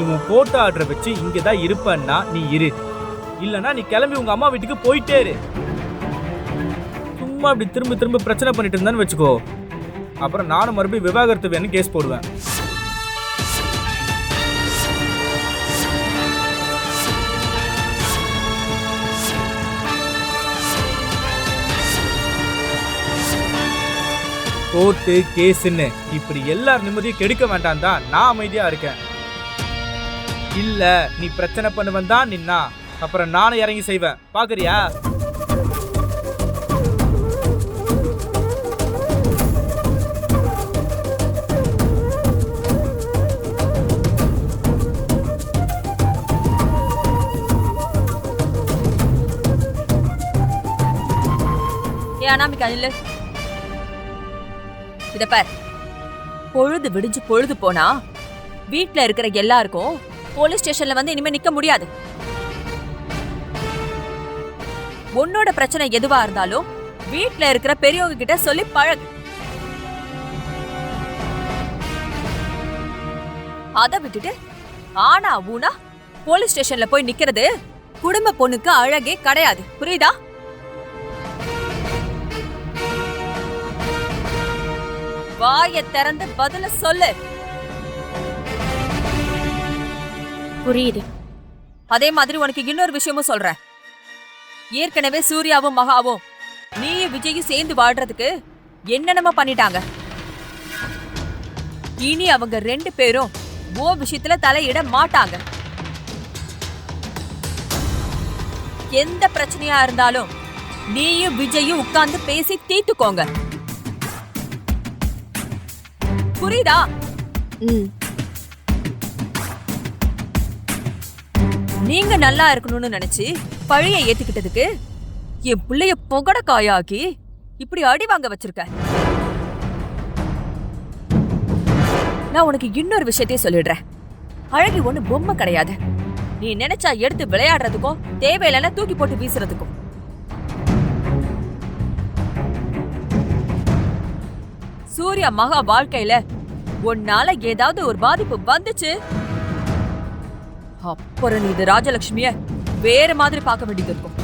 உன் போட்டோ ஆர்டரை வச்சு இங்கதான் இருப்பன்னா நீ இரு, இல்லனா நீ கிளம்பி உங்க அம்மா வீட்டுக்கு போயிட்டே இரு. சும்மா இப்படி திரும்ப திரும்ப பிரச்சனை பண்ணிட்டு இருந்தான்னு வச்சுக்கோ, அப்புறம் நானும் மறுபடியும் விவாகரத்து வேணும் கேஸ் போடுவேன். கோர்ட்டு கேஸ்ன்னு இப்படி எல்லார் நிம்மதியும் கெடுக்க வேண்டாம் தான் நான் அமைதியா இருக்கேன். இல்ல நீ பிரச்சனை பண்ணுவன் தான் நின்னா அப்புறம் நானும் இறங்கி செய்வேன், பாக்குறியா? அனாமிகா இல்ல, இத பார், பொழுது விடிஞ்சு பொழுது போனா வீட்ல இருக்கிற எல்லாருக்கும் போலீஸ் ஸ்டேஷன்ல வந்து இனிமே நிக்க முடியாது. உன்னோட பிரச்சனை எதுவா இருந்தாலும் வீட்ல இருக்கிற பெரியவங்க கிட்ட சொல்லி பழகு. அத விட்டுட்டு ஆனா ஊனா போலீஸ் ஸ்டேஷன்ல போய் நிக்கிறது குடும்ப பொண்ணுக்கு அழகே கிடையாது, புரியுதா? வாயை திறந்து பதில சொல்லு. புரியுது. அதே மாதிரி உனக்கு இன்னொரு விஷயமும் சொல்றேன். ஏற்கனவே சூர்யாவும் மகாவும் நீயும் விஜயும் சேர்ந்து வாழ்றதுக்கு என்னென்னமோ பண்ணிட்டாங்க. இனி அவங்க 2 பேரும் ஓ விஷயத்துல தலையிட மாட்டாங்க. எந்த பிரச்சனையா இருந்தாலும் நீயும் விஜயும் உட்கார்ந்து பேசி தீர்த்துக்கோங்க, புரியுதா? நீங்க நல்லா இருக்கணும்னு நினைச்சு பழைய ஏத்துக்கிட்டதுக்கு என் பிள்ளைய புகட காயாக்கி இப்படி அடி வாங்க வச்சிருக்க. நான் உனக்கு இன்னொரு விஷயத்தையும் சொல்லிடுறேன். அழகி ஒண்ணு பொம்மை கிடையாது. நீ நினைச்சா எடுத்து விளையாடுறதுக்கும் தேவையில்லைன்னா தூக்கி போட்டு வீசுறதுக்கும். சூர்யா மகா வாழ்க்கையில உன்னால ஏதாவது ஒரு பாதிப்பு வந்துச்சு அப்புறம் நீ இது ராஜலட்சுமிய வேற மாதிரி பார்க்க வேண்டியது இருக்கும்.